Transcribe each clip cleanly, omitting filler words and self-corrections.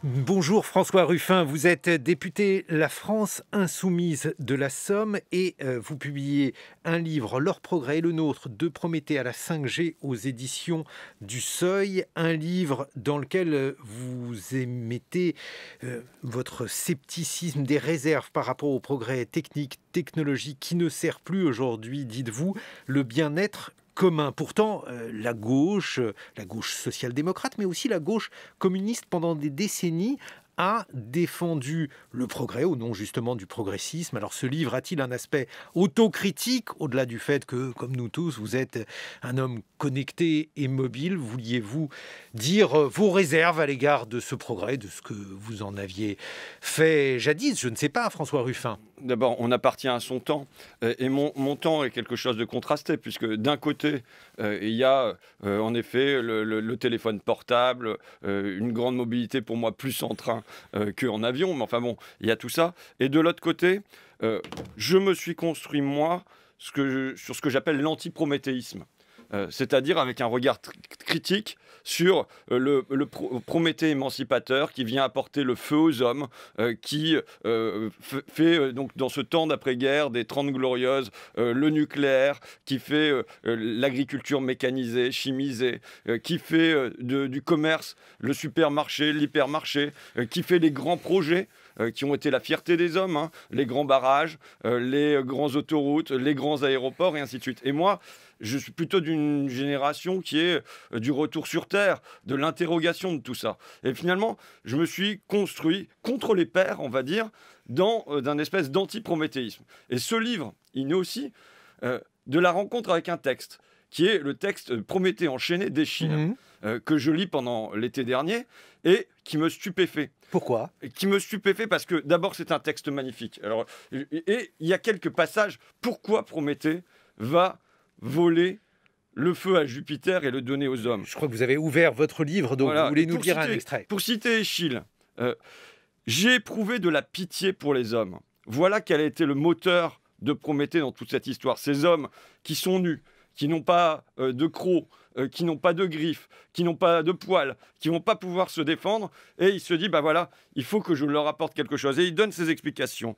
Bonjour François Ruffin, vous êtes député La France Insoumise de la Somme et vous publiez un livre, Leur progrès et le nôtre, de Prométhée à la 5G aux éditions du Seuil, un livre dans lequel vous émettez votre scepticisme, des réserves par rapport au progrès technique, technologique qui ne sert plus aujourd'hui, dites-vous, le bien-être commun. Pourtant, la gauche social-démocrate, mais aussi la gauche communiste, pendant des décennies, a défendu le progrès au nom justement du progressisme. Alors ce livre a-t-il un aspect autocritique, au-delà du fait que, comme nous tous, vous êtes un homme connecté et mobile? Vouliez-vous dire vos réserves à l'égard de ce progrès, de ce que vous en aviez fait jadis? Je ne sais pas, François Ruffin. D'abord, on appartient à son temps. Et mon temps est quelque chose de contrasté, puisque d'un côté, il y a en effet le téléphone portable, une grande mobilité pour moi, plus en train qu'en avion. Mais enfin bon, il y a tout ça. Et de l'autre côté, je me suis construit, moi, sur ce que j'appelle l'antiprométhéisme. C'est-à-dire avec un regard critique sur Prométhée émancipateur qui vient apporter le feu aux hommes, qui fait donc dans ce temps d'après-guerre des 30 glorieuses, le nucléaire, qui fait l'agriculture mécanisée, chimisée, qui fait du commerce, le supermarché, l'hypermarché, qui fait les grands projets qui ont été la fierté des hommes, hein, les grands barrages, les grandes autoroutes, les grands aéroports et ainsi de suite. Et moi, je suis plutôt d'une génération qui est du retour sur Terre, de l'interrogation de tout ça. Et finalement, je me suis construit contre les pairs, on va dire, d'un espèce d'anti-prométhéisme. Et ce livre, il naît aussi de la rencontre avec un texte, qui est le texte Prométhée enchaîné d'Eschyle, que je lis pendant l'été dernier, et qui me stupéfait. Pourquoi? Qui me stupéfait parce que, d'abord, c'est un texte magnifique. Alors, et il y a quelques passages. Pourquoi Prométhée va voler le feu à Jupiter et le donner aux hommes? Je crois que vous avez ouvert votre livre, donc Voilà. vous voulez nous lire un extrait. Pour citer Eschyle, j'ai éprouvé de la pitié pour les hommes. Voilà quel a été le moteur de Prométhée dans toute cette histoire. Ces hommes qui sont nus, qui n'ont pas de crocs, qui n'ont pas de griffes, qui n'ont pas de poils, qui vont pas pouvoir se défendre, et il se dit, bah voilà, il faut que je leur apporte quelque chose. Et il donne ses explications.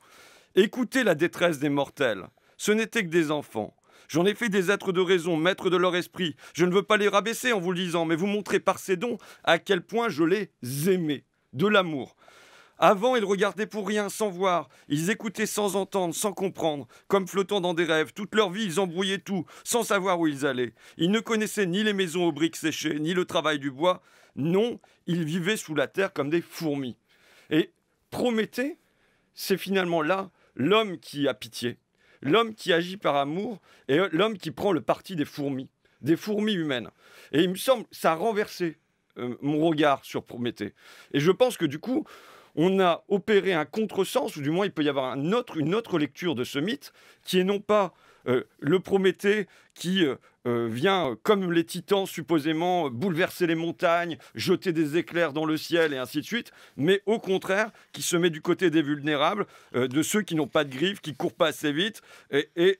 Écoutez la détresse des mortels. Ce n'étaient que des enfants. J'en ai fait des êtres de raison, maîtres de leur esprit. Je ne veux pas les rabaisser en vous le disant, mais vous montrer par ces dons à quel point je les aimais. De l'amour. Avant, ils regardaient pour rien, sans voir. Ils écoutaient sans entendre, sans comprendre, comme flottant dans des rêves. Toute leur vie, ils embrouillaient tout, sans savoir où ils allaient. Ils ne connaissaient ni les maisons aux briques séchées, ni le travail du bois. Non, ils vivaient sous la terre comme des fourmis. Et Prométhée, c'est finalement là l'homme qui a pitié, l'homme qui agit par amour et l'homme qui prend le parti des fourmis humaines. Et il me semble que ça a renversé mon regard sur Prométhée. Et je pense que du coup, on a opéré un contresens, ou du moins il peut y avoir une autre lecture de ce mythe, qui est non pas le Prométhée qui vient, comme les titans supposément, bouleverser les montagnes, jeter des éclairs dans le ciel et ainsi de suite, mais au contraire, qui se met du côté des vulnérables, de ceux qui n'ont pas de griffes, qui ne courent pas assez vite, et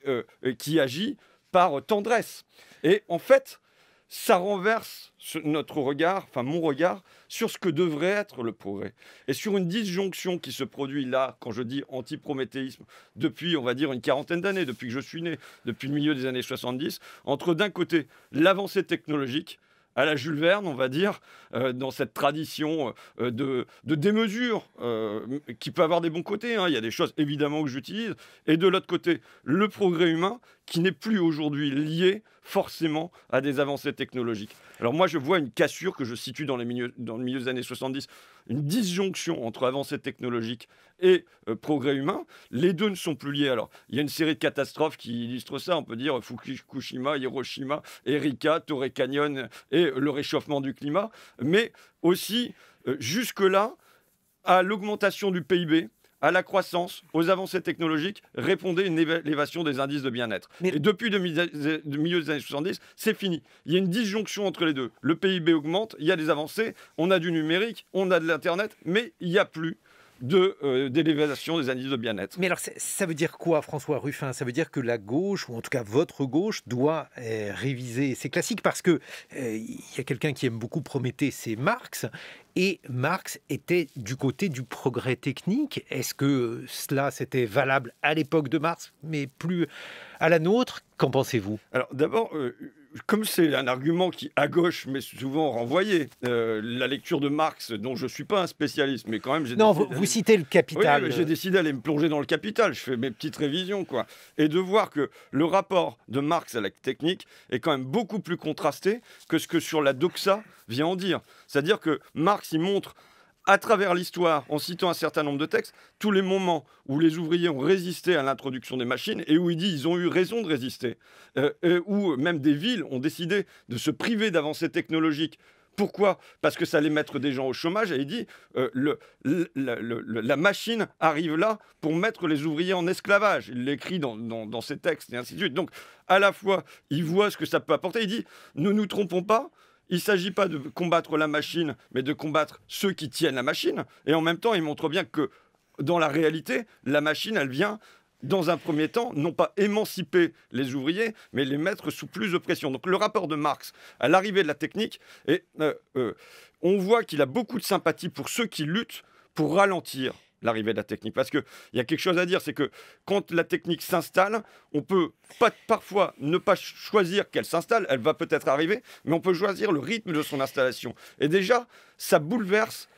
qui agit par tendresse. Et en fait, ça renverse notre regard, enfin mon regard, sur ce que devrait être le progrès. Et sur une disjonction qui se produit là, quand je dis anti-prométhéisme, depuis, on va dire, une quarantaine d'années, depuis que je suis né, depuis le milieu des années 70, entre d'un côté l'avancée technologique, à la Jules Verne, on va dire, dans cette tradition de démesure, qui peut avoir des bons côtés, hein. Il y a des choses évidemment que j'utilise, et de l'autre côté, le progrès humain, qui n'est plus aujourd'hui lié forcément à des avancées technologiques. Alors moi, je vois une cassure que je situe dans le milieu des années 70, une disjonction entre avancées technologiques et progrès humain. Les deux ne sont plus liés. Alors, il y a une série de catastrophes qui illustrent ça. On peut dire Fukushima, Hiroshima, Erika, Torrey Canyon et le réchauffement du climat. Mais aussi, jusque-là, à l'augmentation du PIB, à la croissance, aux avancées technologiques, répondait une élévation des indices de bien-être. Et depuis le milieu des années 70, c'est fini. Il y a une disjonction entre les deux. Le PIB augmente, il y a des avancées, on a du numérique, on a de l'Internet, mais il n'y a plus d'élévation des indices de bien-être. Mais alors, ça veut dire quoi, François Ruffin? Ça veut dire que la gauche, ou en tout cas votre gauche, doit réviser ces classiques parce que il y a quelqu'un qui aime beaucoup Prométhée, c'est Marx. Et Marx était du côté du progrès technique. Est-ce que cela, c'était valable à l'époque de Marx, mais plus à la nôtre? Qu'en pensez-vous? Alors d'abord, comme c'est un argument qui, à gauche, m'est souvent renvoyé, la lecture de Marx, dont je ne suis pas un spécialiste, mais quand même... Non, vous citez le Oui, Capital. mais j'ai décidé d'aller me plonger dans le Capital, je fais mes petites révisions, quoi. Et de voir que le rapport de Marx à la technique est quand même beaucoup plus contrasté que ce que sur la doxa vient en dire. C'est-à-dire que Marx, il montre à travers l'histoire, en citant un certain nombre de textes, tous les moments où les ouvriers ont résisté à l'introduction des machines et où il dit ils ont eu raison de résister, où même des villes ont décidé de se priver d'avancées technologiques. Pourquoi? Parce que ça allait mettre des gens au chômage. Et il dit la machine arrive là pour mettre les ouvriers en esclavage. Il l'écrit dans ses textes et ainsi de suite. Donc, à la fois, il voit ce que ça peut apporter. Il dit ne nous trompons pas. Il ne s'agit pas de combattre la machine, mais de combattre ceux qui tiennent la machine. Et en même temps, il montre bien que dans la réalité, la machine, elle vient, dans un premier temps, non pas émanciper les ouvriers, mais les mettre sous plus de pression. Donc le rapport de Marx à l'arrivée de la technique, et on voit qu'il a beaucoup de sympathie pour ceux qui luttent pour ralentir l'arrivée de la technique. Parce qu'il y a quelque chose à dire, c'est que quand la technique s'installe, on peut parfois ne pas choisir qu'elle s'installe, elle va peut-être arriver, mais on peut choisir le rythme de son installation. Et déjà, ça bouleverse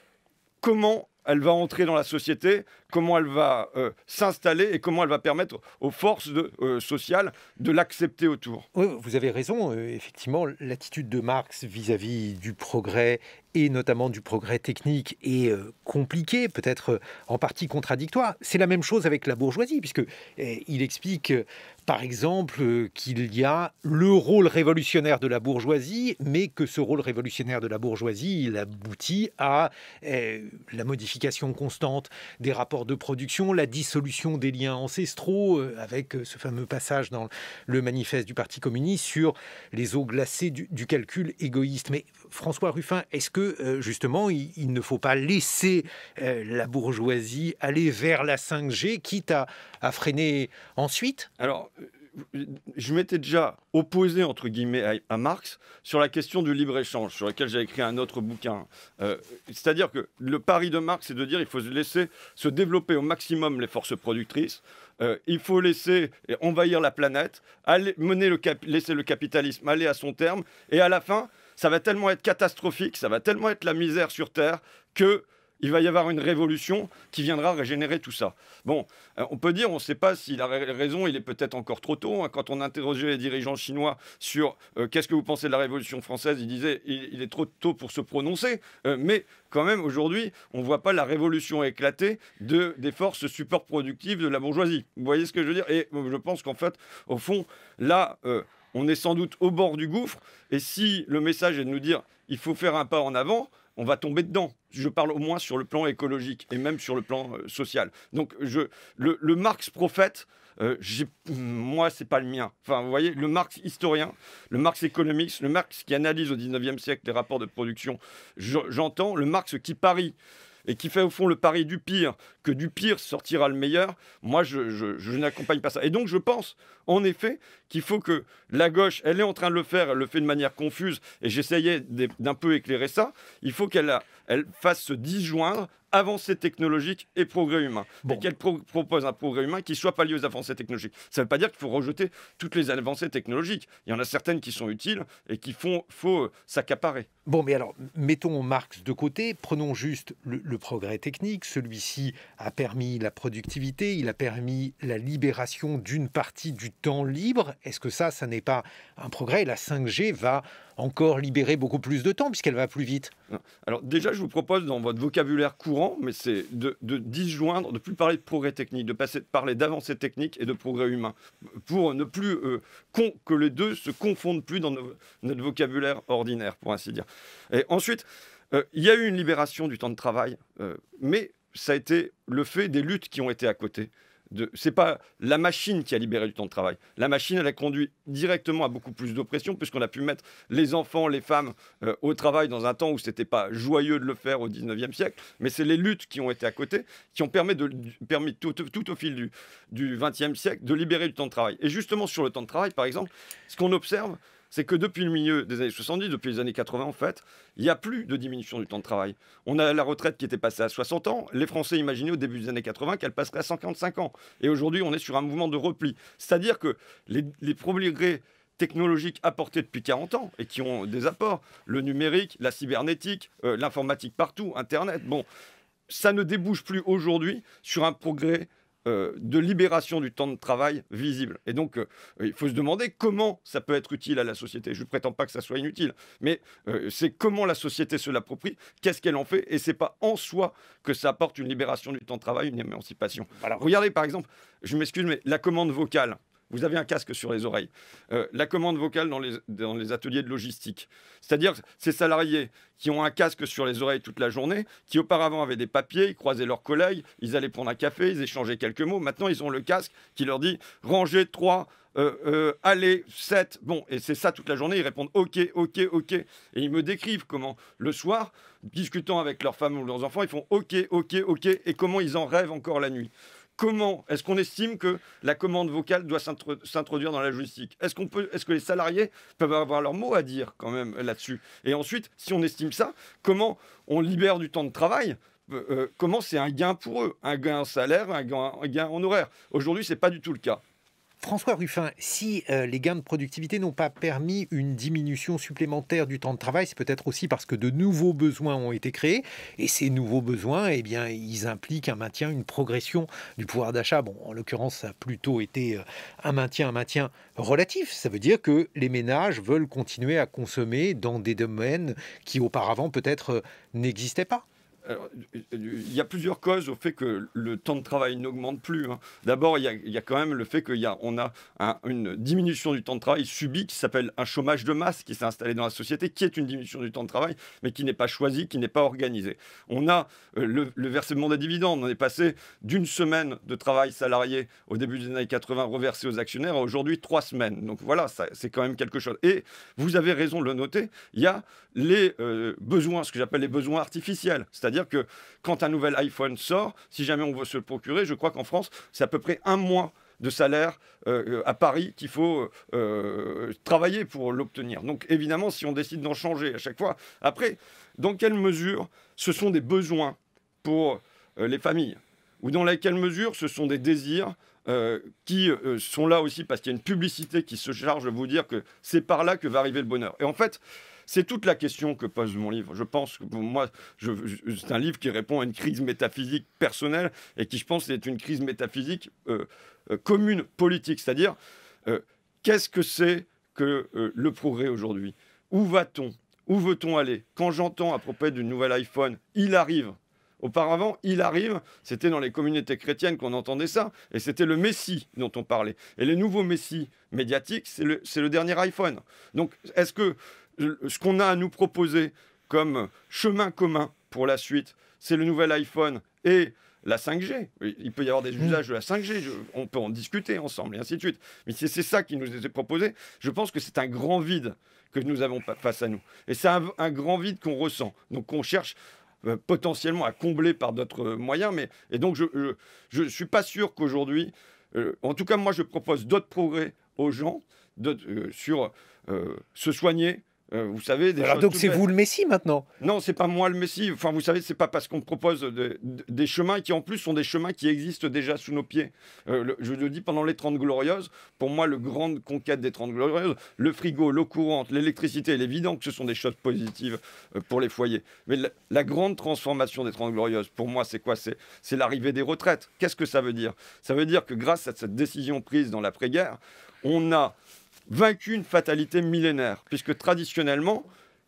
comment elle va entrer dans la société, comment elle va s'installer et comment elle va permettre aux forces sociales de l'accepter autour. Oui, vous avez raison. Effectivement, l'attitude de Marx vis-à-vis du progrès et notamment du progrès technique est compliquée, peut-être en partie contradictoire. C'est la même chose avec la bourgeoisie, puisque il explique, par exemple, qu'il y a le rôle révolutionnaire de la bourgeoisie, mais que ce rôle révolutionnaire de la bourgeoisie, il aboutit à la modification constante des rapports de production, la dissolution des liens ancestraux, avec ce fameux passage dans le manifeste du Parti communiste sur les eaux glacées du calcul égoïste. Mais François Ruffin, est-ce que justement il ne faut pas laisser la bourgeoisie aller vers la 5G, quitte à freiner ensuite? Alors, je m'étais déjà opposé, entre guillemets, à Marx sur la question du libre-échange, sur laquelle j'ai écrit un autre bouquin. C'est-à-dire que le pari de Marx, c'est de dire qu'il faut laisser se développer au maximum les forces productrices, il faut laisser envahir la planète, laisser le capitalisme aller à son terme, et à la fin, ça va tellement être catastrophique, ça va tellement être la misère sur Terre que il va y avoir une révolution qui viendra régénérer tout ça. Bon, on peut dire, on ne sait pas s'il a raison, il est peut-être encore trop tôt. Hein. Quand on interrogeait les dirigeants chinois sur qu'est-ce que vous pensez de la Révolution française, ils disaient il est trop tôt pour se prononcer. Mais quand même, aujourd'hui, on ne voit pas la révolution éclater des forces support productives de la bourgeoisie. Vous voyez ce que je veux dire? Et je pense qu'en fait, au fond, là, on est sans doute au bord du gouffre. Et si le message est de nous dire il faut faire un pas en avant, on va tomber dedans. Je parle au moins sur le plan écologique et même sur le plan social. Donc le Marx prophète, moi, c'est pas le mien. Enfin, vous voyez, le Marx historien, le Marx économiste, le Marx qui analyse au 19e siècle les rapports de production, j'entends le Marx qui parie et qui fait au fond le pari du pire, que du pire sortira le meilleur, moi je n'accompagne pas ça. Et donc je pense en effet qu'il faut que la gauche, elle est en train de le faire, elle le fait de manière confuse, et j'essayais d'un peu éclairer ça, il faut qu'elle fasse se disjoindre avancées technologiques et progrès humain. Bon. Et qu'elle propose un progrès humain qui ne soit pas lié aux avancées technologiques. Ça ne veut pas dire qu'il faut rejeter toutes les avancées technologiques. Il y en a certaines qui sont utiles et qu'il faut s'accaparer. Bon, mais alors, mettons Marx de côté, prenons juste le progrès technique. Celui-ci a permis la productivité, il a permis la libération d'une partie du temps libre. Est-ce que ça n'est pas un progrès? La 5G va encore libérer beaucoup plus de temps puisqu'elle va plus vite. Alors déjà, je vous propose dans votre vocabulaire courant, mais c'est de disjoindre, de ne plus parler de progrès technique, de parler d'avancées techniques et de progrès humain, pour ne plus que les deux se confondent plus dans notre vocabulaire ordinaire, pour ainsi dire. Et ensuite, il y a eu une libération du temps de travail, mais ça a été le fait des luttes qui ont été à côté. c'est pas la machine qui a libéré du temps de travail. La machine, elle a conduit directement à beaucoup plus d'oppression, puisqu'on a pu mettre les enfants, les femmes au travail dans un temps où c'était pas joyeux de le faire au 19e siècle, mais c'est les luttes qui ont été à côté, qui ont permis tout au fil du 20e siècle de libérer du temps de travail. Et justement, sur le temps de travail, par exemple, ce qu'on observe, c'est que depuis le milieu des années 70, depuis les années 80 en fait, il n'y a plus de diminution du temps de travail. On a la retraite qui était passée à 60 ans. Les Français imaginaient au début des années 80 qu'elle passerait à 55 ans. Et aujourd'hui, on est sur un mouvement de repli. C'est-à-dire que les progrès technologiques apportés depuis 40 ans et qui ont des apports, le numérique, la cybernétique, l'informatique partout, Internet, bon, ça ne débouche plus aujourd'hui sur un progrès de libération du temps de travail visible. Et donc, il faut se demander comment ça peut être utile à la société. Je ne prétends pas que ça soit inutile, mais c'est comment la société se l'approprie, qu'est-ce qu'elle en fait, et c'est pas en soi que ça apporte une libération du temps de travail, une émancipation. Voilà. Regardez, par exemple, je m'excuse, mais la commande vocale. Vous avez un casque sur les oreilles. La commande vocale dans les ateliers de logistique. C'est-à-dire ces salariés qui ont un casque sur les oreilles toute la journée, qui auparavant avaient des papiers, ils croisaient leurs collègues, ils allaient prendre un café, ils échangeaient quelques mots. Maintenant, ils ont le casque qui leur dit « rangez 3, allez 7 ». Bon, et c'est ça toute la journée. Ils répondent « ok, ok, ok ». Et ils me décrivent comment, le soir, discutant avec leurs femmes ou leurs enfants, ils font « ok, ok, ok » et comment ils en rêvent encore la nuit. Comment est-ce qu'on estime que la commande vocale doit s'introduire dans la logistique? Est-ce que les salariés peuvent avoir leur mot à dire quand même là-dessus? Et ensuite, si on estime ça, comment on libère du temps de travail? Comment c'est un gain pour eux? Un gain en salaire, un gain en horaire? Aujourd'hui, ce n'est pas du tout le cas. François Ruffin, si les gains de productivité n'ont pas permis une diminution supplémentaire du temps de travail, c'est peut-être aussi parce que de nouveaux besoins ont été créés. Et ces nouveaux besoins, eh bien, ils impliquent un maintien, une progression du pouvoir d'achat. Bon, en l'occurrence, ça a plutôt été un maintien relatif. Ça veut dire que les ménages veulent continuer à consommer dans des domaines qui auparavant peut-être n'existaient pas. Alors, il y a plusieurs causes au fait que le temps de travail n'augmente plus. Hein. D'abord, il y a quand même le fait qu'on a une diminution du temps de travail subie qui s'appelle un chômage de masse qui s'est installé dans la société, qui est une diminution du temps de travail, mais qui n'est pas choisie, qui n'est pas organisée. On a le versement des dividendes. On est passé d'une semaine de travail salarié au début des années 80 reversé aux actionnaires à aujourd'hui 3 semaines. Donc voilà, c'est quand même quelque chose. Et vous avez raison de le noter, il y a les besoins, ce que j'appelle les besoins artificiels. C'est-à-dire que quand un nouvel iPhone sort, si jamais on veut se le procurer, je crois qu'en France, c'est à peu près 1 mois de salaire à Paris qu'il faut travailler pour l'obtenir. Donc évidemment, si on décide d'en changer à chaque fois, après, dans quelle mesure ce sont des besoins pour les familles? Ou dans quelle mesure ce sont des désirs qui sont là aussi parce qu'il y a une publicité qui se charge de vous dire que c'est par là que va arriver le bonheur. Et en fait, c'est toute la question que pose mon livre. Je pense que pour moi, c'est un livre qui répond à une crise métaphysique personnelle et qui, je pense, est une crise métaphysique commune, politique. C'est-à-dire, qu'est-ce que c'est que le progrès aujourd'hui? Où va-t-on? Où veut-on aller? Quand j'entends à propos du nouvel iPhone, il arrive. Auparavant, il arrive, c'était dans les communautés chrétiennes qu'on entendait ça, et c'était le Messie dont on parlait. Et les nouveaux Messies médiatiques, c'est le dernier iPhone. Donc, est-ce que ce qu'on a à nous proposer comme chemin commun pour la suite, c'est le nouvel iPhone et la 5G? Il peut y avoir des usages de la 5G, on peut en discuter ensemble, et ainsi de suite. Mais si c'est ça qui nous était proposé, je pense que c'est un grand vide que nous avons face à nous. Et c'est un grand vide qu'on ressent, donc qu'on cherche potentiellement à combler par d'autres moyens. Et donc, je ne suis pas sûr qu'aujourd'hui, en tout cas, moi, je propose d'autres progrès aux gens sur se soigner. Vous savez, alors donc c'est vous le Messie maintenant? Non, c'est pas moi le Messie. Enfin, vous savez, c'est pas parce qu'on propose des chemins qui en plus sont des chemins qui existent déjà sous nos pieds. Je le dis pendant les 30 Glorieuses. Pour moi, le grande conquête des 30 Glorieuses, le frigo, l'eau courante, l'électricité, il est évident que ce sont des choses positives pour les foyers. Mais la grande transformation des 30 Glorieuses, pour moi, c'est quoi? C'est l'arrivée des retraites. Qu'est-ce que ça veut dire? Ça veut dire que grâce à cette décision prise dans l'après-guerre, on a vaincu une fatalité millénaire, puisque traditionnellement,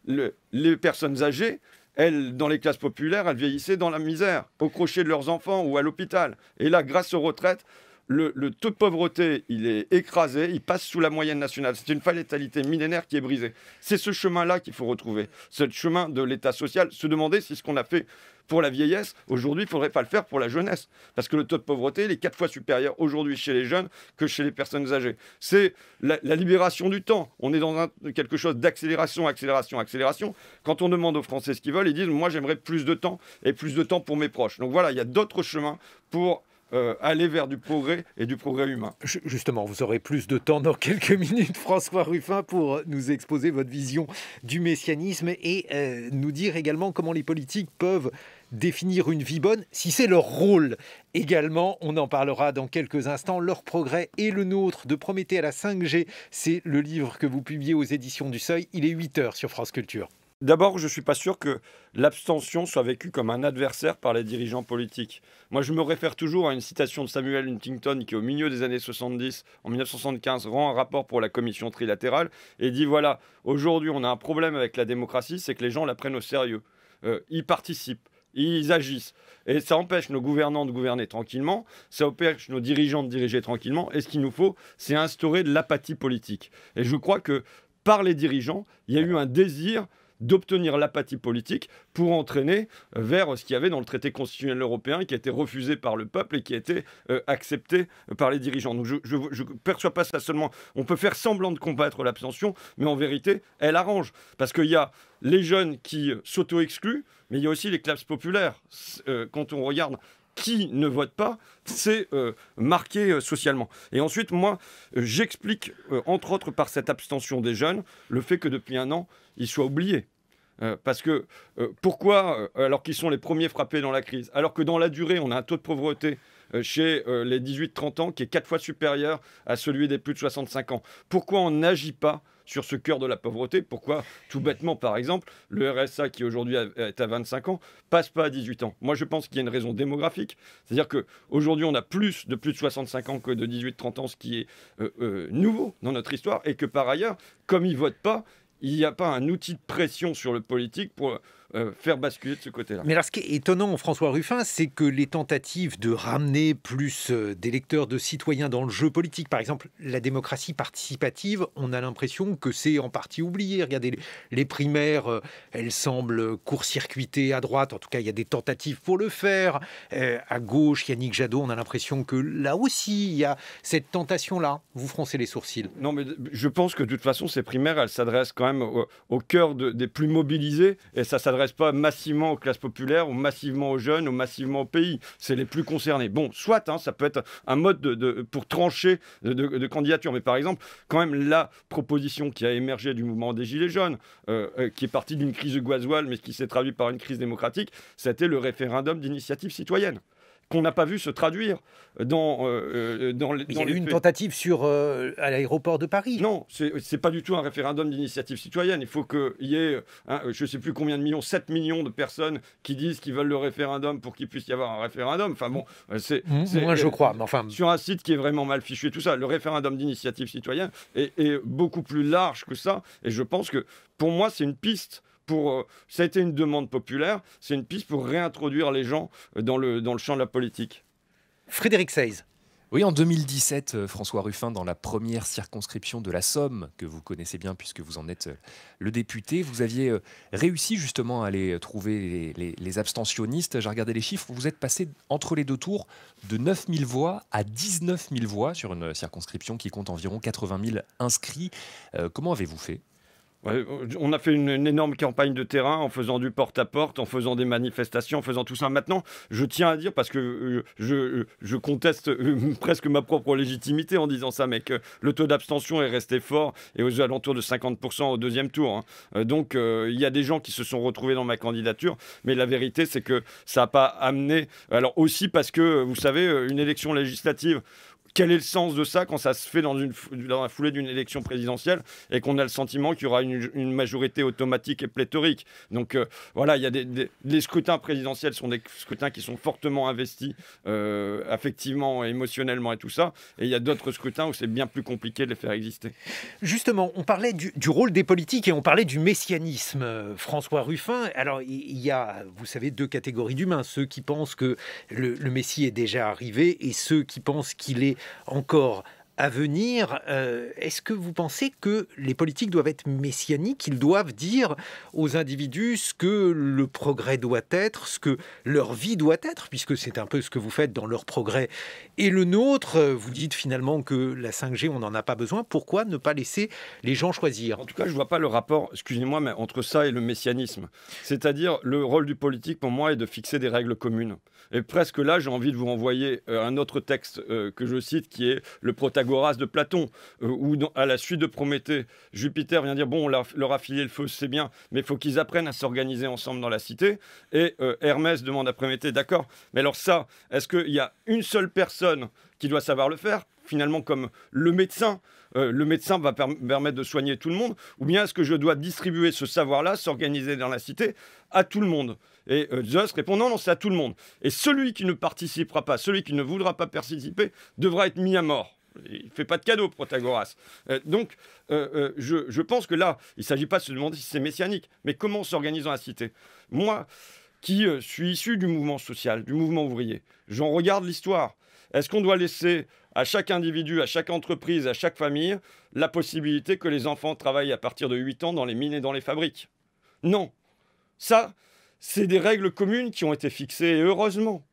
les personnes âgées, elles, dans les classes populaires, elles vieillissaient dans la misère, au crochet de leurs enfants ou à l'hôpital. Et là, grâce aux retraites, le taux de pauvreté, il est écrasé, il passe sous la moyenne nationale. C'est une fatalité millénaire qui est brisée. C'est ce chemin-là qu'il faut retrouver, ce chemin de l'État social. Se demander si ce qu'on a fait pour la vieillesse, aujourd'hui, il ne faudrait pas le faire pour la jeunesse. Parce que le taux de pauvreté, il est 4 fois supérieur aujourd'hui chez les jeunes que chez les personnes âgées. C'est la libération du temps. On est dans quelque chose d'accélération, accélération, accélération. Quand on demande aux Français ce qu'ils veulent, ils disent « moi, j'aimerais plus de temps et plus de temps pour mes proches ». Donc voilà, il y a d'autres chemins pour aller vers du progrès et du progrès humain. Justement, vous aurez plus de temps dans quelques minutes, François Ruffin, pour nous exposer votre vision du messianisme et nous dire également comment les politiques peuvent définir une vie bonne, si c'est leur rôle. Également, on en parlera dans quelques instants, Leur progrès et le nôtre, de Prométhée à la 5G. C'est le livre que vous publiez aux éditions du Seuil. Il est 8h sur France Culture. D'abord, je ne suis pas sûr que l'abstention soit vécue comme un adversaire par les dirigeants politiques. Moi, je me réfère toujours à une citation de Samuel Huntington qui, au milieu des années 70, en 1975, rend un rapport pour la commission trilatérale et dit, voilà, aujourd'hui, on a un problème avec la démocratie, c'est que les gens la prennent au sérieux. Ils participent, ils agissent. Et ça empêche nos gouvernants de gouverner tranquillement, ça empêche nos dirigeants de diriger tranquillement. Et ce qu'il nous faut, c'est instaurer de l'apathie politique. Et je crois que, par les dirigeants, il y a eu un désir d'obtenir l'apathie politique pour entraîner vers ce qu'il y avait dans le traité constitutionnel européen qui a été refusé par le peuple et qui a été accepté par les dirigeants. Donc je ne perçois pas ça seulement. On peut faire semblant de combattre l'abstention, mais en vérité, elle arrange. Parce qu'il y a les jeunes qui s'auto-excluent, mais il y a aussi les classes populaires. Quand on regarde qui ne vote pas, c'est marqué socialement. Et ensuite, moi, j'explique, entre autres par cette abstention des jeunes, le fait que depuis un an, ils soient oubliés. Parce que pourquoi, alors qu'ils sont les premiers frappés dans la crise, alors que dans la durée, on a un taux de pauvreté chez les 18-30 ans qui est 4 fois supérieur à celui des plus de 65 ans. Pourquoi on n'agit pas sur ce cœur de la pauvreté? Pourquoi, tout bêtement, par exemple, le RSA, qui aujourd'hui est à 25 ans, passe pas à 18 ans? Moi, je pense qu'il y a une raison démographique. C'est-à-dire qu'aujourd'hui, on a plus de 65 ans que de 18-30 ans, ce qui est nouveau dans notre histoire, et que par ailleurs, comme ils ne votent pas, il n'y a pas un outil de pression sur le politique pour faire basculer de ce côté-là. Mais alors, ce qui est étonnant, François Ruffin, c'est que les tentatives de ramener plus d'électeurs, de citoyens dans le jeu politique, par exemple la démocratie participative, on a l'impression que c'est en partie oublié. Regardez, les primaires, elles semblent court-circuitées à droite. En tout cas, il y a des tentatives pour le faire. À gauche, Yannick Jadot, on a l'impression que là aussi, il y a cette tentation-là. Vous froncez les sourcils. Non, mais je pense que de toute façon, ces primaires, elles s'adressent quand même au cœur des plus mobilisés, et ça s'adresse pas massivement aux classes populaires, ou massivement aux jeunes, ou massivement au pays. C'est les plus concernés. Bon, soit, hein, ça peut être un mode pour trancher de candidature. Mais par exemple, quand même, la proposition qui a émergé du mouvement des Gilets jaunes, qui est partie d'une crise guasoile, mais qui s'est traduite par une crise démocratique, c'était le référendum d'initiative citoyenne, qu'on n'a pas vu se traduire dans les... Il y a eu une tentative à l'aéroport de Paris. Non, c'est pas du tout un référendum d'initiative citoyenne. Il faut qu'il y ait, je ne sais plus combien de millions, 7 millions de personnes qui disent qu'ils veulent le référendum pour qu'il puisse y avoir un référendum. Enfin bon, c'est moi je crois, mais enfin... Sur un site qui est vraiment mal fichu et tout ça, le référendum d'initiative citoyenne est beaucoup plus large que ça. Et je pense que, pour moi, c'est une piste. Ça a été une demande populaire, c'est une piste pour réintroduire les gens dans le champ de la politique. Frédéric Seyss. Oui, en 2017, François Ruffin, dans la première circonscription de la Somme, que vous connaissez bien puisque vous en êtes le député, vous aviez réussi justement à aller trouver les abstentionnistes. J'ai regardé les chiffres, vous êtes passé entre les deux tours de 9 000 voix à 19 000 voix sur une circonscription qui compte environ 80 000 inscrits. Comment avez-vous fait ? Ouais, on a fait une énorme campagne de terrain en faisant du porte-à-porte, en faisant des manifestations, en faisant tout ça. Maintenant, je tiens à dire, parce que je conteste presque ma propre légitimité en disant ça, mais que le taux d'abstention est resté fort et aux alentours de 50% au deuxième tour. Donc, il y a des gens qui se sont retrouvés dans ma candidature, mais la vérité, c'est que ça n'a pas amené... Alors aussi parce que, vous savez, une élection législative... Quel est le sens de ça quand ça se fait dans la foulée d'une élection présidentielle et qu'on a le sentiment qu'il y aura une majorité automatique et pléthorique? Donc voilà, il y a les scrutins présidentiels sont des scrutins qui sont fortement investis affectivement, émotionnellement et tout ça. Et il y a d'autres scrutins où c'est bien plus compliqué de les faire exister. Justement, on parlait du rôle des politiques et on parlait du messianisme. François Ruffin, alors il y a, vous savez, deux catégories d'humains. Ceux qui pensent que le Messie est déjà arrivé et ceux qui pensent qu'il est encore à venir. Est-ce que vous pensez que les politiques doivent être messianiques, qu'ils doivent dire aux individus ce que le progrès doit être, ce que leur vie doit être, puisque c'est un peu ce que vous faites dans leur progrès et le nôtre? Vous dites finalement que la 5G, on n'en a pas besoin. Pourquoi ne pas laisser les gens choisir? En tout cas, je ne vois pas le rapport, excusez-moi, mais entre ça et le messianisme. C'est-à-dire, le rôle du politique, pour moi, est de fixer des règles communes. Et presque là, j'ai envie de vous renvoyer un autre texte que je cite, qui est le Protagoras de Platon, où à la suite de Prométhée, Jupiter vient dire, bon, on leur a filé le feu, c'est bien, mais il faut qu'ils apprennent à s'organiser ensemble dans la cité. Et Hermès demande à Prométhée, d'accord, mais alors ça, est-ce qu'il y a une seule personne qui doit savoir le faire, finalement comme le médecin va permettre de soigner tout le monde, ou bien est-ce que je dois distribuer ce savoir-là, s'organiser dans la cité, à tout le monde? Et Zeus répond non, c'est à tout le monde. Et celui qui ne participera pas, celui qui ne voudra pas participer, devra être mis à mort. Il ne fait pas de cadeau, Protagoras. Donc, je pense que là, il ne s'agit pas de se demander si c'est messianique, mais comment on s'organise dans la cité. Moi, qui suis issu du mouvement social, du mouvement ouvrier, j'en regarde l'histoire. Est-ce qu'on doit laisser à chaque individu, à chaque entreprise, à chaque famille, la possibilité que les enfants travaillent à partir de 8 ans dans les mines et dans les fabriques? Non. Ça, c'est des règles communes qui ont été fixées, et heureusement.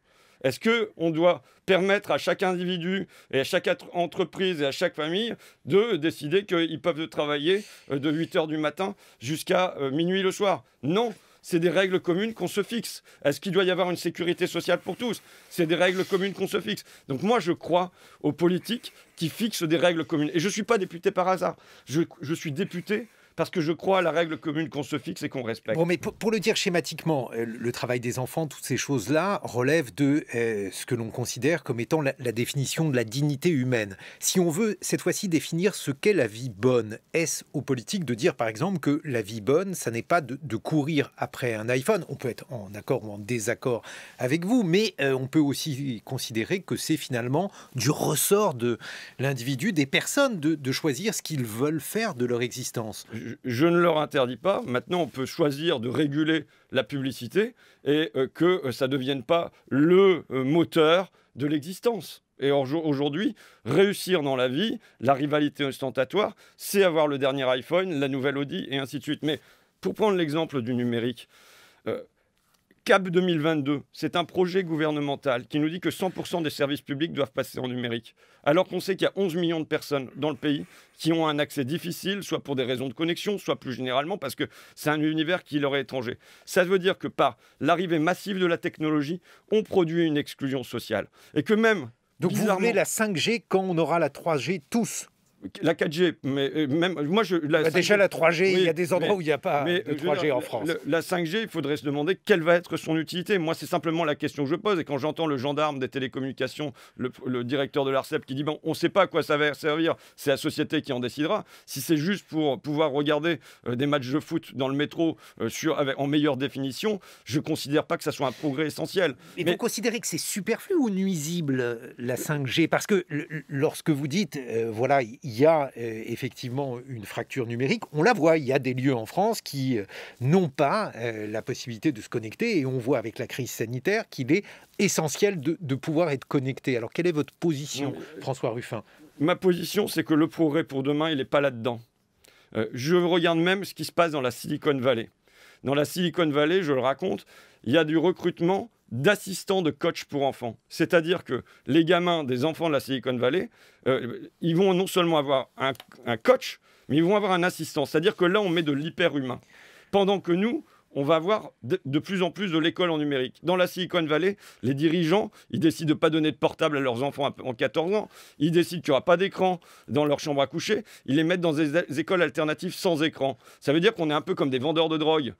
Est-ce qu'on doit permettre à chaque individu et à chaque entreprise et à chaque famille de décider qu'ils peuvent travailler de 8 h du matin jusqu'à minuit le soir? Non. C'est des règles communes qu'on se fixe. Est-ce qu'il doit y avoir une sécurité sociale pour tous? C'est des règles communes qu'on se fixe. Donc moi, je crois aux politiques qui fixent des règles communes. Et je ne suis pas député par hasard. Je suis député parce que je crois à la règle commune qu'on se fixe et qu'on respecte. Bon, mais pour le dire schématiquement, le travail des enfants, toutes ces choses-là relèvent de ce que l'on considère comme étant la définition de la dignité humaine. Si on veut cette fois-ci définir ce qu'est la vie bonne, est-ce aux politiques de dire par exemple que la vie bonne, ça n'est pas de courir après un iPhone? On peut être en accord ou en désaccord avec vous, mais on peut aussi considérer que c'est finalement du ressort de l'individu, des personnes, de choisir ce qu'ils veulent faire de leur existence. Je ne leur interdis pas. Maintenant, on peut choisir de réguler la publicité et que ça ne devienne pas le moteur de l'existence. Et aujourd'hui, réussir dans la vie, la rivalité ostentatoire, c'est avoir le dernier iPhone, la nouvelle Audi et ainsi de suite. Mais pour prendre l'exemple du numérique, CAP 2022, c'est un projet gouvernemental qui nous dit que 100% des services publics doivent passer en numérique. Alors qu'on sait qu'il y a 11 millions de personnes dans le pays qui ont un accès difficile, soit pour des raisons de connexion, soit plus généralement parce que c'est un univers qui leur est étranger. Ça veut dire que par l'arrivée massive de la technologie, on produit une exclusion sociale. Et que même... Donc vous voulez la 5G quand on aura la 3G tous? La 4G, mais même moi déjà la 3G, oui, il y a des endroits où il n'y a pas de 3G en France. La 5G, il faudrait se demander quelle va être son utilité. Moi, c'est simplement la question que je pose. Et quand j'entends le gendarme des télécommunications, le directeur de l'Arcep qui dit bon, on ne sait pas à quoi ça va servir, c'est la société qui en décidera. Si c'est juste pour pouvoir regarder des matchs de foot dans le métro en meilleure définition, je ne considère pas que ça soit un progrès essentiel. Mais vous considérez que c'est superflu ou nuisible la 5G? Parce que lorsque vous dites voilà, il y a effectivement une fracture numérique. On la voit, il y a des lieux en France qui n'ont pas la possibilité de se connecter et on voit avec la crise sanitaire qu'il est essentiel de pouvoir être connecté. Alors, quelle est votre position, François Ruffin? Ma position, c'est que le progrès pour demain, il n'est pas là-dedans. Je regarde même ce qui se passe dans la Silicon Valley. Dans la Silicon Valley, je le raconte, il y a du recrutement d'assistants de coach pour enfants. C'est-à-dire que les gamins des enfants de la Silicon Valley, ils vont non seulement avoir un coach, mais ils vont avoir un assistant. C'est-à-dire que là, on met de l'hyper-humain. Pendant que nous, on va avoir de plus en plus de l'école en numérique. Dans la Silicon Valley, les dirigeants, ils décident de ne pas donner de portable à leurs enfants en 14 ans. Ils décident qu'il n'y aura pas d'écran dans leur chambre à coucher. Ils les mettent dans des écoles alternatives sans écran. Ça veut dire qu'on est un peu comme des vendeurs de drogue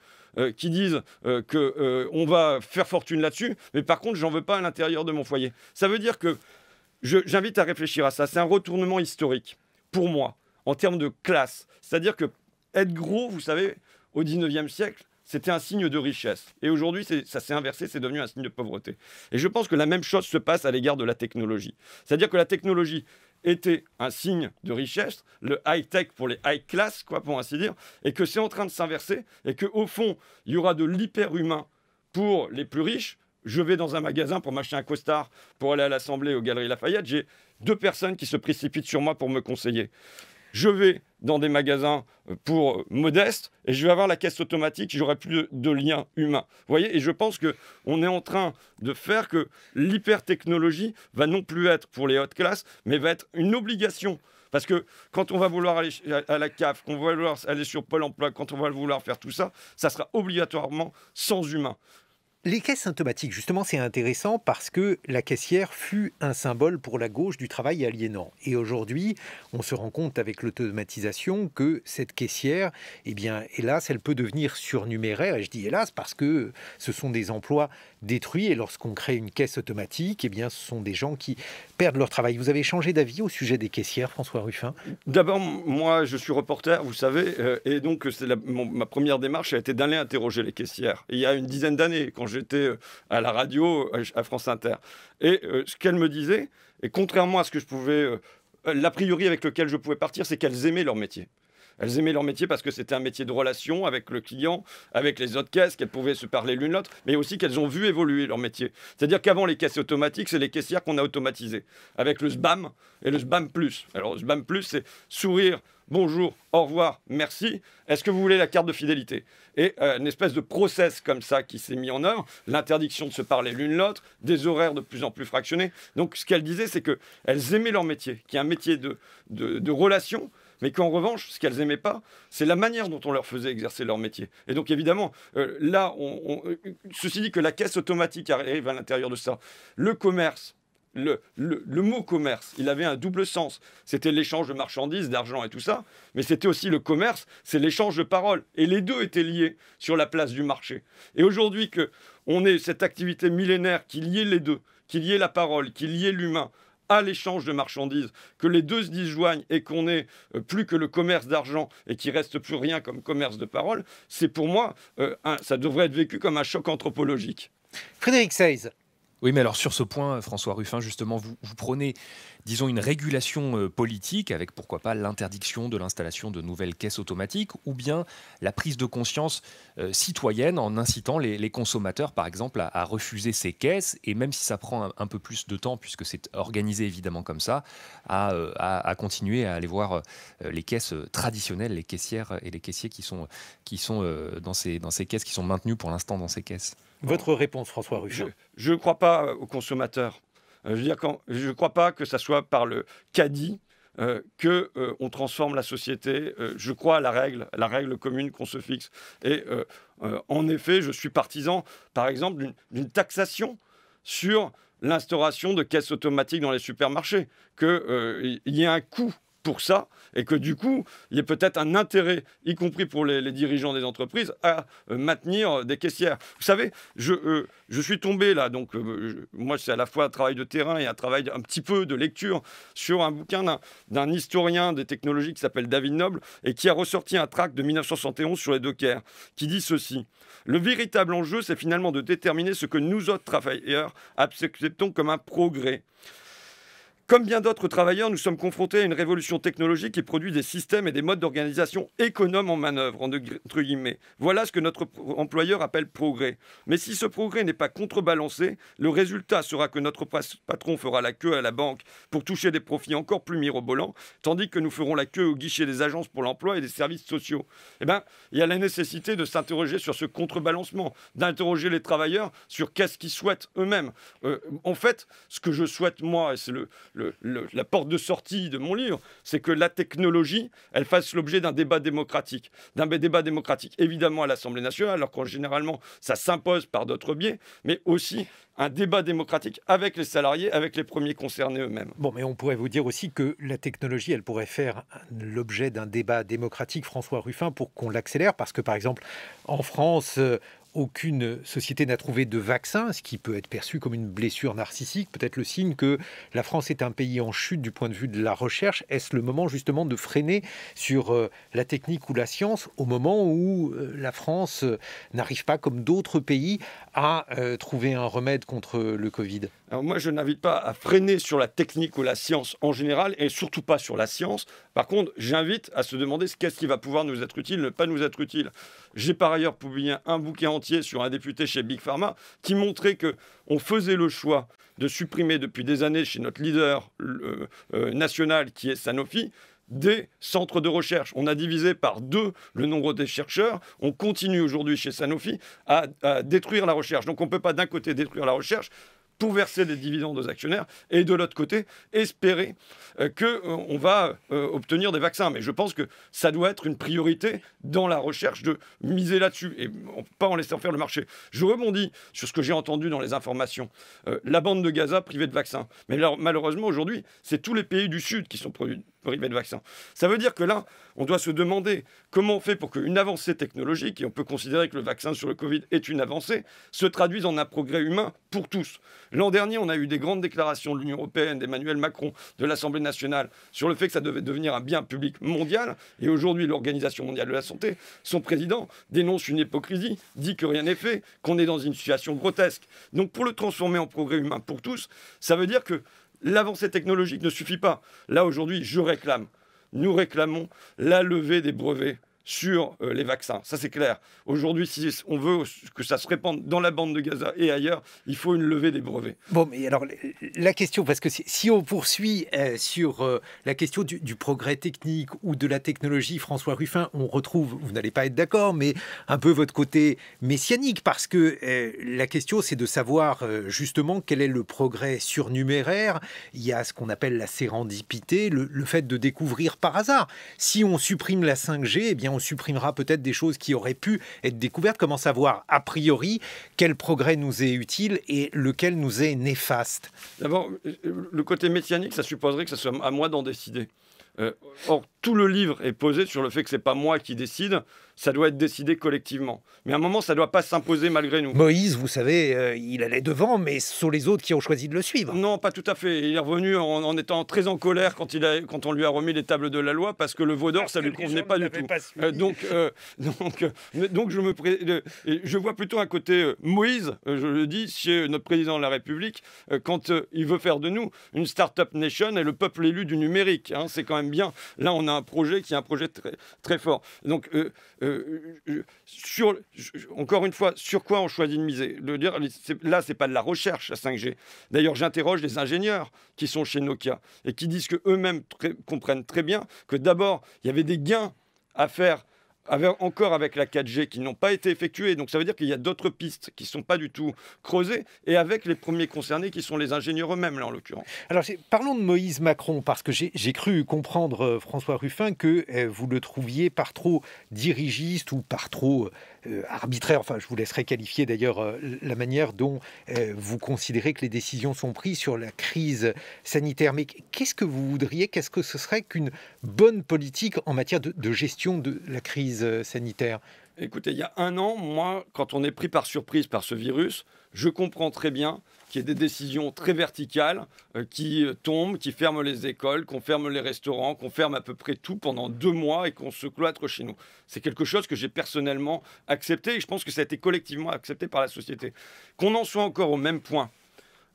qui disent qu'on va faire fortune là-dessus, mais par contre, j'en veux pas à l'intérieur de mon foyer. Ça veut dire que j'invite à réfléchir à ça. C'est un retournement historique, pour moi, en termes de classe. C'est-à-dire que être gros, vous savez, au 19e siècle, c'était un signe de richesse. Et aujourd'hui, ça s'est inversé, c'est devenu un signe de pauvreté. Et je pense que la même chose se passe à l'égard de la technologie. C'est-à-dire que la technologie était un signe de richesse, le high-tech pour les high-class, quoi, pour ainsi dire, et que c'est en train de s'inverser, et qu'au fond, il y aura de l'hyper-humain pour les plus riches, je vais dans un magasin pour m'acheter un costard pour aller à l'Assemblée aux Galeries Lafayette, j'ai 2 personnes qui se précipitent sur moi pour me conseiller. Je vais dans des magasins pour modestes et je vais avoir la caisse automatique, j'aurai plus de lien humain. Vous voyez, et je pense qu'on est en train de faire que l'hypertechnologie va non plus être pour les hautes classes, mais va être une obligation. Parce que quand on va vouloir aller à la CAF, qu'on va vouloir aller sur Pôle emploi, quand on va vouloir faire tout ça, ça sera obligatoirement sans humain. Les caisses automatiques, justement, c'est intéressant parce que la caissière fut un symbole pour la gauche du travail aliénant. Et aujourd'hui, on se rend compte avec l'automatisation que cette caissière, eh bien, hélas, elle peut devenir surnuméraire. Et je dis hélas parce que ce sont des emplois détruits. Et lorsqu'on crée une caisse automatique, eh bien, ce sont des gens qui perdent leur travail. Vous avez changé d'avis au sujet des caissières, François Ruffin? D'abord, moi, je suis reporter, vous savez, et donc ma première démarche a été d'aller interroger les caissières. Et il y a une dizaine d'années, quand j'étais à la radio, à France Inter. Et ce qu'elles me disaient, et contrairement à ce que je pouvais... l'a priori avec lequel je pouvais partir, c'est qu'elles aimaient leur métier. Elles aimaient leur métier parce que c'était un métier de relation avec le client, avec les autres caisses, qu'elles pouvaient se parler l'une l'autre, mais aussi qu'elles ont vu évoluer leur métier. C'est-à-dire qu'avant, les caisses automatiques, c'est les caissières qu'on a automatisées, avec le SBAM et le SBAM+. Alors, le SBAM+, c'est sourire, bonjour, au revoir, merci. Est-ce que vous voulez la carte de fidélité? Et une espèce de process comme ça qui s'est mis en œuvre, l'interdiction de se parler l'une l'autre, des horaires de plus en plus fractionnés. Donc, ce qu'elles disaient, c'est qu'elles aimaient leur métier, qui est un métier de relation, mais qu'en revanche, ce qu'elles n'aimaient pas, c'est la manière dont on leur faisait exercer leur métier. Et donc évidemment, là, ceci dit que la caisse automatique arrive à l'intérieur de ça. Le commerce, le mot commerce, il avait un double sens. C'était l'échange de marchandises, d'argent et tout ça, mais c'était aussi le commerce, c'est l'échange de paroles. Et les deux étaient liés sur la place du marché. Et aujourd'hui, qu'on ait cette activité millénaire qui liait les deux, qui liait la parole, qui liait l'humain, à l'échange de marchandises, que les deux se disjoignent et qu'on ait plus que le commerce d'argent et qu'il reste plus rien comme commerce de parole, c'est pour moi, ça devrait être vécu comme un choc anthropologique. Frédéric Seyss. Oui, mais alors sur ce point, François Ruffin, justement, vous prenez, disons, une régulation politique avec, pourquoi pas, l'interdiction de l'installation de nouvelles caisses automatiques ou bien la prise de conscience citoyenne en incitant les consommateurs, par exemple, à refuser ces caisses et même si ça prend un peu plus de temps, puisque c'est organisé évidemment comme ça, à continuer à aller voir les caisses traditionnelles, les caissières et les caissiers qui sont dans ces caisses, qui sont maintenus pour l'instant dans ces caisses. Votre réponse, François Ruffin? Je ne crois pas aux consommateurs. Je ne crois pas que ça soit par le caddie qu'on transforme la société. Je crois à la règle commune qu'on se fixe. Et en effet, je suis partisan, par exemple, d'une taxation sur l'instauration de caisses automatiques dans les supermarchés. Qu'il y ait un coût pour ça, et que du coup, il y ait peut-être un intérêt, y compris pour les dirigeants des entreprises, à maintenir des caissières. Vous savez, je suis tombé là, donc moi c'est à la fois un travail de terrain et un travail un petit peu de lecture sur un bouquin d'un historien des technologies qui s'appelle David Noble, et qui a ressorti un tract de 1971 sur les dockers, qui dit ceci: le véritable enjeu, c'est finalement de déterminer ce que nous autres travailleurs acceptons comme un progrès. Comme bien d'autres travailleurs, nous sommes confrontés à une révolution technologique qui produit des systèmes et des modes d'organisation économes en manœuvre, entre guillemets. Voilà ce que notre employeur appelle progrès. Mais si ce progrès n'est pas contrebalancé, le résultat sera que notre patron fera la queue à la banque pour toucher des profits encore plus mirobolants, tandis que nous ferons la queue au guichet des agences pour l'emploi et des services sociaux. Eh bien, il y a la nécessité de s'interroger sur ce contrebalancement, d'interroger les travailleurs sur qu'est-ce qu'ils souhaitent eux-mêmes. En fait, ce que je souhaite, moi, et c'est la porte de sortie de mon livre, c'est que la technologie, elle fasse l'objet d'un débat démocratique. Évidemment à l'Assemblée nationale, alors que généralement ça s'impose par d'autres biais, mais aussi un débat démocratique avec les salariés, avec les premiers concernés eux-mêmes. Bon, mais on pourrait vous dire aussi que la technologie, elle pourrait faire l'objet d'un débat démocratique, François Ruffin, pour qu'on l'accélère, parce que par exemple, en France, aucune société n'a trouvé de vaccin, ce qui peut être perçu comme une blessure narcissique, peut-être le signe que la France est un pays en chute du point de vue de la recherche. Est-ce le moment justement de freiner sur la technique ou la science au moment où la France n'arrive pas, comme d'autres pays, à trouver un remède contre le Covid? Alors moi, je n'invite pas à freiner sur la technique ou la science en général, et surtout pas sur la science. Par contre, j'invite à se demander qu'est-ce qui va pouvoir nous être utile, ne pas nous être utile. J'ai par ailleurs publié un bouquin entier entier sur un député chez Big Pharma qui montrait qu'on faisait le choix de supprimer depuis des années chez notre leader national qui est Sanofi des centres de recherche. On a divisé par 2 le nombre des chercheurs. On continue aujourd'hui chez Sanofi à détruire la recherche. Donc on ne peut pas d'un côté détruire la recherche pour verser des dividendes aux actionnaires et de l'autre côté espérer qu'on va obtenir des vaccins. Mais je pense que ça doit être une priorité dans la recherche de miser là-dessus et pas en laissant faire le marché. Je rebondis sur ce que j'ai entendu dans les informations. La bande de Gaza privée de vaccins. Mais malheureusement aujourd'hui, c'est tous les pays du Sud qui sont privés de vaccins. Ça veut dire que là, on doit se demander comment on fait pour qu'une avancée technologique, et on peut considérer que le vaccin sur le Covid est une avancée, se traduise en un progrès humain pour tous. L'an dernier, on a eu des grandes déclarations de l'Union européenne, d'Emmanuel Macron, de l'Assemblée nationale, sur le fait que ça devait devenir un bien public mondial. Et aujourd'hui, l'Organisation mondiale de la santé, son président dénonce une hypocrisie, dit que rien n'est fait, qu'on est dans une situation grotesque. Donc pour le transformer en progrès humain pour tous, ça veut dire que l'avancée technologique ne suffit pas. Là, aujourd'hui, nous réclamons la levée des brevets sur les vaccins. Ça, c'est clair. Aujourd'hui, si on veut que ça se répande dans la bande de Gaza et ailleurs, il faut une levée des brevets. Bon, mais alors, la question, parce que si on poursuit sur la question du progrès technique ou de la technologie, François Ruffin, on retrouve, vous n'allez pas être d'accord, mais un peu votre côté messianique, parce que la question, c'est de savoir justement quel est le progrès surnuméraire. Il y a ce qu'on appelle la sérendipité, le fait de découvrir par hasard. Si on supprime la 5G, eh bien, on supprimera peut-être des choses qui auraient pu être découvertes. Comment savoir, a priori, quel progrès nous est utile et lequel nous est néfaste? D'abord, le côté messianique, ça supposerait que ce soit à moi d'en décider. Or, tout le livre est posé sur le fait que ce n'est pas moi qui décide, ça doit être décidé collectivement. Mais à un moment, ça ne doit pas s'imposer malgré nous. Moïse, vous savez, il allait devant, mais ce sont les autres qui ont choisi de le suivre. Non, pas tout à fait. Il est revenu en étant très en colère quand on lui a remis les tables de la loi, parce que le veau d'or, ça ne lui convenait pas du tout. Donc, je vois plutôt un côté Moïse, je le dis, chez notre président de la République, quand il veut faire de nous une start-up nation et le peuple élu du numérique. Hein, c'est quand même bien. Là, on a un projet qui est un projet très, très fort. Donc, encore une fois, sur quoi on choisit de miser? Là, c'est pas de la recherche, la 5G. D'ailleurs, j'interroge les ingénieurs qui sont chez Nokia et qui disent qu'eux-mêmes comprennent très bien que d'abord, il y avait des gains à faire encore avec la 4G qui n'ont pas été effectués. Donc ça veut dire qu'il y a d'autres pistes qui ne sont pas du tout creusées et avec les premiers concernés qui sont les ingénieurs eux-mêmes, là, en l'occurrence. Alors parlons de Moïse Macron, parce que j'ai cru comprendre, François Ruffin, que vous le trouviez par trop dirigiste ou par trop arbitraire. Enfin, je vous laisserai qualifier d'ailleurs la manière dont vous considérez que les décisions sont prises sur la crise sanitaire. Mais qu'est-ce que vous voudriez, qu'est-ce que ce serait qu'une bonne politique en matière de gestion de la crise sanitaire? Écoutez, il y a un an, moi, quand on est pris par surprise par ce virus, je comprends très bien qu'il y ait des décisions très verticales qui tombent, qui ferment les écoles, qu'on ferme les restaurants, qu'on ferme à peu près tout pendant 2 mois et qu'on se cloître chez nous. C'est quelque chose que j'ai personnellement accepté et je pense que ça a été collectivement accepté par la société. Qu'on en soit encore au même point,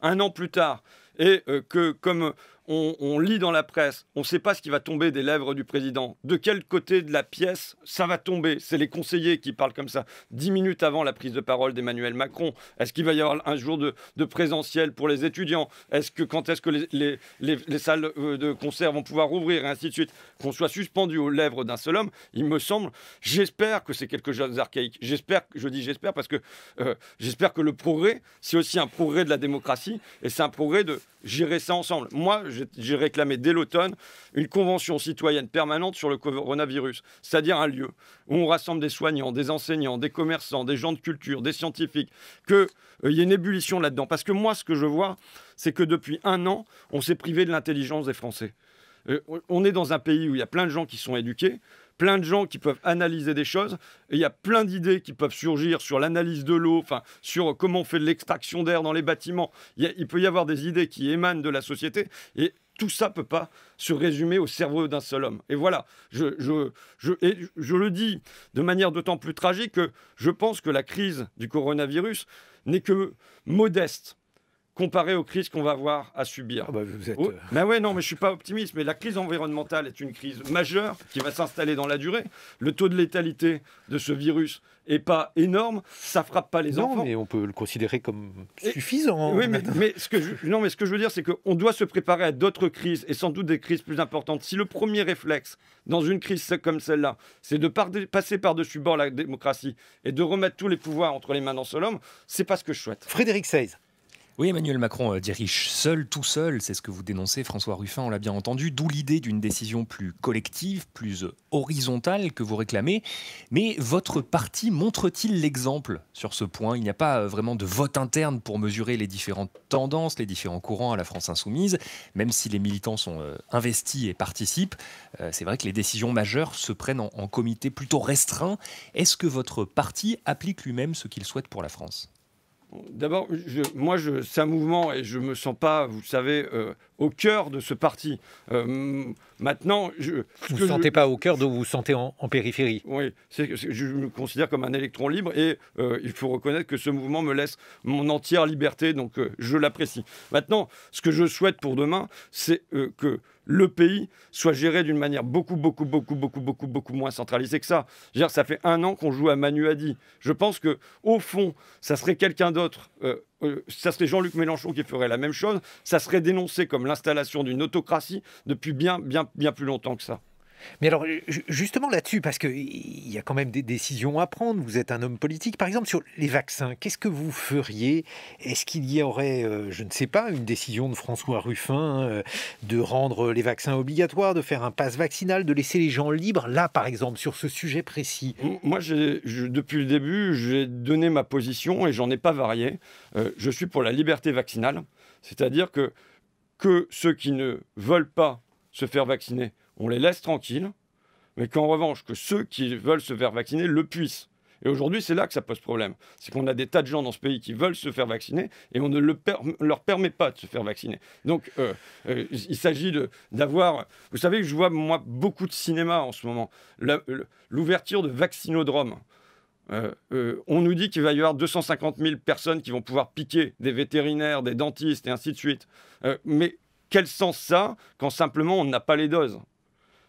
un an plus tard, et que comme on lit dans la presse, on ne sait pas ce qui va tomber des lèvres du président, de quel côté de la pièce ça va tomber. C'est les conseillers qui parlent comme ça. 10 minutes avant la prise de parole d'Emmanuel Macron, est-ce qu'il va y avoir un jour de présentiel pour les étudiants? Quand est-ce que les salles de concert vont pouvoir rouvrir, et ainsi de suite? Qu'on soit suspendu aux lèvres d'un seul homme, il me semble, j'espère que c'est quelque chose d'archaïque. Je dis j'espère parce que j'espère que le progrès, c'est aussi un progrès de la démocratie et c'est un progrès de gérer ça ensemble. Moi, j'ai réclamé dès l'automne une convention citoyenne permanente sur le coronavirus, c'est-à-dire un lieu où on rassemble des soignants, des enseignants, des commerçants, des gens de culture, des scientifiques, qu'il y ait une ébullition là-dedans. Parce que moi, ce que je vois, c'est que depuis 1 an, on s'est privé de l'intelligence des Français. On est dans un pays où il y a plein de gens qui sont éduqués, plein de gens qui peuvent analyser des choses, et il y a plein d'idées qui peuvent surgir sur l'analyse de l'eau, sur comment on fait de l'extraction d'air dans les bâtiments. Il peut y avoir des idées qui émanent de la société, et tout ça ne peut pas se résumer au cerveau d'un seul homme. Et voilà, je le dis de manière d'autant plus tragique que je pense que la crise du coronavirus n'est que modeste comparé aux crises qu'on va avoir à subir. Ah bah, vous êtes... Mais ouais, non, mais je suis pas optimiste. Mais la crise environnementale est une crise majeure qui va s'installer dans la durée. Le taux de létalité de ce virus est pas énorme, ça frappe pas les enfants. Non, mais on peut le considérer comme suffisant. Oui, mais ce que je veux dire, c'est qu'on doit se préparer à d'autres crises, et sans doute des crises plus importantes. Si le premier réflexe dans une crise comme celle-là, c'est de passer par-dessus bord la démocratie et de remettre tous les pouvoirs entre les mains d'un seul homme, c'est pas ce que je souhaite. Frédéric Seyss. Oui, Emmanuel Macron dirige seul, tout seul, c'est ce que vous dénoncez, François Ruffin, on l'a bien entendu, d'où l'idée d'une décision plus collective, plus horizontale que vous réclamez. Mais votre parti montre-t-il l'exemple sur ce point? Il n'y a pas vraiment de vote interne pour mesurer les différentes tendances, les différents courants à la France insoumise, même si les militants sont investis et participent. C'est vrai que les décisions majeures se prennent en comité plutôt restreint. Est-ce que votre parti applique lui-même ce qu'il souhaite pour la France? D'abord, c'est un mouvement et je ne me sens pas, vous savez, au cœur de ce parti. Maintenant, vous ne vous sentez pas au cœur, donc vous vous sentez en périphérie. Oui, je me considère comme un électron libre et il faut reconnaître que ce mouvement me laisse mon entière liberté, donc je l'apprécie. Maintenant, ce que je souhaite pour demain, c'est que le pays soit géré d'une manière beaucoup moins centralisée que ça. Je veux dire, ça fait 1 an qu'on joue à Manu Hadi. Je pense que au fond, ça serait quelqu'un d'autre. Ça serait Jean-Luc Mélenchon qui ferait la même chose. Ça serait dénoncé comme l'installation d'une autocratie depuis bien plus longtemps que ça. Mais alors, justement là-dessus, parce qu'il y a quand même des décisions à prendre, vous êtes un homme politique, par exemple sur les vaccins, qu'est-ce que vous feriez? Est-ce qu'il y aurait, je ne sais pas, une décision de François Ruffin de rendre les vaccins obligatoires, de faire un pass vaccinal, de laisser les gens libres, là par exemple, sur ce sujet précis? Moi, depuis le début, j'ai donné ma position et j'en ai pas varié. Je suis pour la liberté vaccinale, c'est-à-dire que ceux qui ne veulent pas se faire vacciner, on les laisse tranquilles, mais qu'en revanche, que ceux qui veulent se faire vacciner le puissent. Et aujourd'hui, c'est là que ça pose problème. C'est qu'on a des tas de gens dans ce pays qui veulent se faire vacciner et on ne leur permet pas de se faire vacciner. Donc, il s'agit d'avoir... Vous savez, je vois, moi, beaucoup de cinéma en ce moment. L'ouverture de vaccinodromes. On nous dit qu'il va y avoir 250 000 personnes qui vont pouvoir piquer des vétérinaires, des dentistes et ainsi de suite. Mais quel sens ça quand simplement on n'a pas les doses?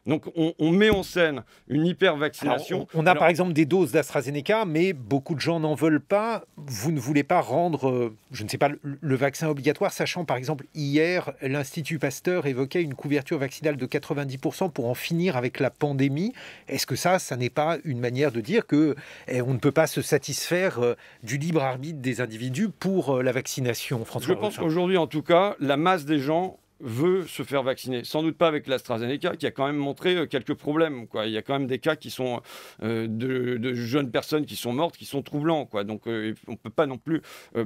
Donc on met en scène une hyper-vaccination. On a par exemple des doses d'AstraZeneca, mais beaucoup de gens n'en veulent pas. Vous ne voulez pas rendre, je ne sais pas, le vaccin obligatoire, sachant par exemple hier, l'Institut Pasteur évoquait une couverture vaccinale de 90% pour en finir avec la pandémie. Est-ce que ça n'est pas une manière de dire qu'on ne peut pas se satisfaire du libre arbitre des individus pour la vaccination, François? Je pense qu'aujourd'hui, en tout cas, la masse des gens veut se faire vacciner. Sans doute pas avec l'AstraZeneca, qui a quand même montré quelques problèmes, quoi. Il y a quand même des cas qui sont de jeunes personnes qui sont mortes, qui sont troublants, quoi. Donc on ne peut pas non plus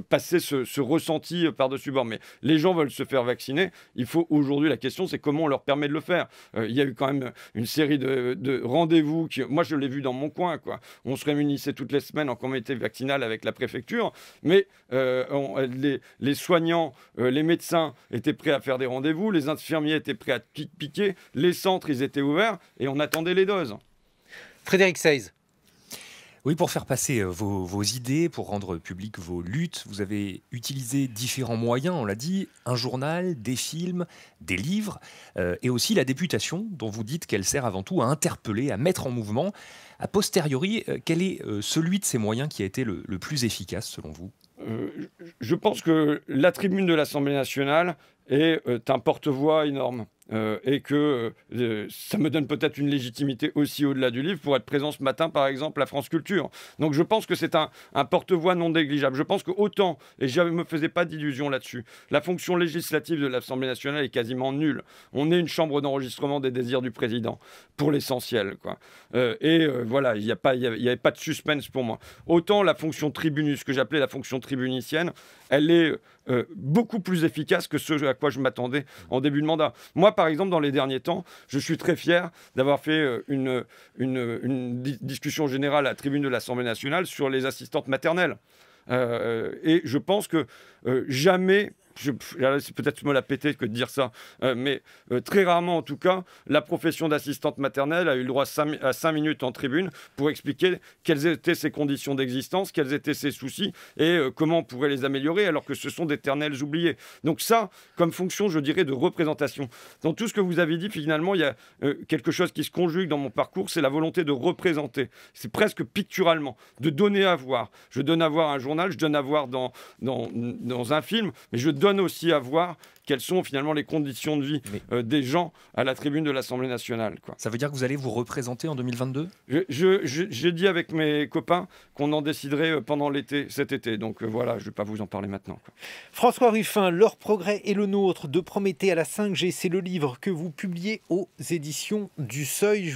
passer ce ressenti par-dessus bord. Mais les gens veulent se faire vacciner. Il faut aujourd'hui, la question, c'est comment on leur permet de le faire. Il y a eu quand même une série de rendez-vous. Moi, je l'ai vu dans mon coin, quoi. On se réunissait toutes les semaines en comité vaccinal avec la préfecture. Mais les soignants, les médecins étaient prêts à faire des rendez-vous. Les infirmiers étaient prêts à piquer, les centres, ils étaient ouverts et on attendait les doses. Frédéric Seyss. Oui, pour faire passer vos idées, pour rendre publiques vos luttes, vous avez utilisé différents moyens, on l'a dit, un journal, des films, des livres, et aussi la députation, dont vous dites qu'elle sert avant tout à interpeller, à mettre en mouvement. A posteriori, quel est celui de ces moyens qui a été le plus efficace selon vous? Je pense que la tribune de l'Assemblée nationale est un porte-voix énorme. Et que ça me donne peut-être une légitimité aussi au-delà du livre pour être présent ce matin, par exemple, à France Culture. Donc je pense que c'est un porte-voix non négligeable. Je pense que autant, et je ne me faisais pas d'illusions là-dessus, la fonction législative de l'Assemblée nationale est quasiment nulle. On est une chambre d'enregistrement des désirs du président, pour l'essentiel, quoi. Voilà, il n'y avait pas de suspense pour moi. Autant la fonction tribunus, que j'appelais la fonction tribunicienne, elle est beaucoup plus efficace que ce à quoi je m'attendais en début de mandat. Moi, par exemple, dans les derniers temps, je suis très fier d'avoir fait une discussion générale à la tribune de l'Assemblée nationale sur les assistantes maternelles. Et je pense que jamais là, c'est peut-être me la péter que de dire ça, mais très rarement en tout cas, la profession d'assistante maternelle a eu le droit à 5 minutes en tribune pour expliquer quelles étaient ses conditions d'existence, quels étaient ses soucis et comment on pourrait les améliorer, alors que ce sont d'éternels oubliés. Donc ça, comme fonction, je dirais, de représentation. Dans tout ce que vous avez dit, finalement, il y a quelque chose qui se conjugue dans mon parcours, c'est la volonté de représenter. C'est presque picturalement, de donner à voir. Je donne à voir un journal, je donne à voir dans un film, mais je donne aussi à voir quelles sont finalement les conditions de vie des gens à la tribune de l'Assemblée nationale, quoi. Ça veut dire que vous allez vous représenter en 2022 ? J'ai dit avec mes copains qu'on en déciderait pendant cet été. Donc voilà, je ne vais pas vous en parler maintenant, quoi. François Ruffin, Leur progrès et le nôtre, de Prométhée à la 5G, c'est le livre que vous publiez aux éditions du Seuil.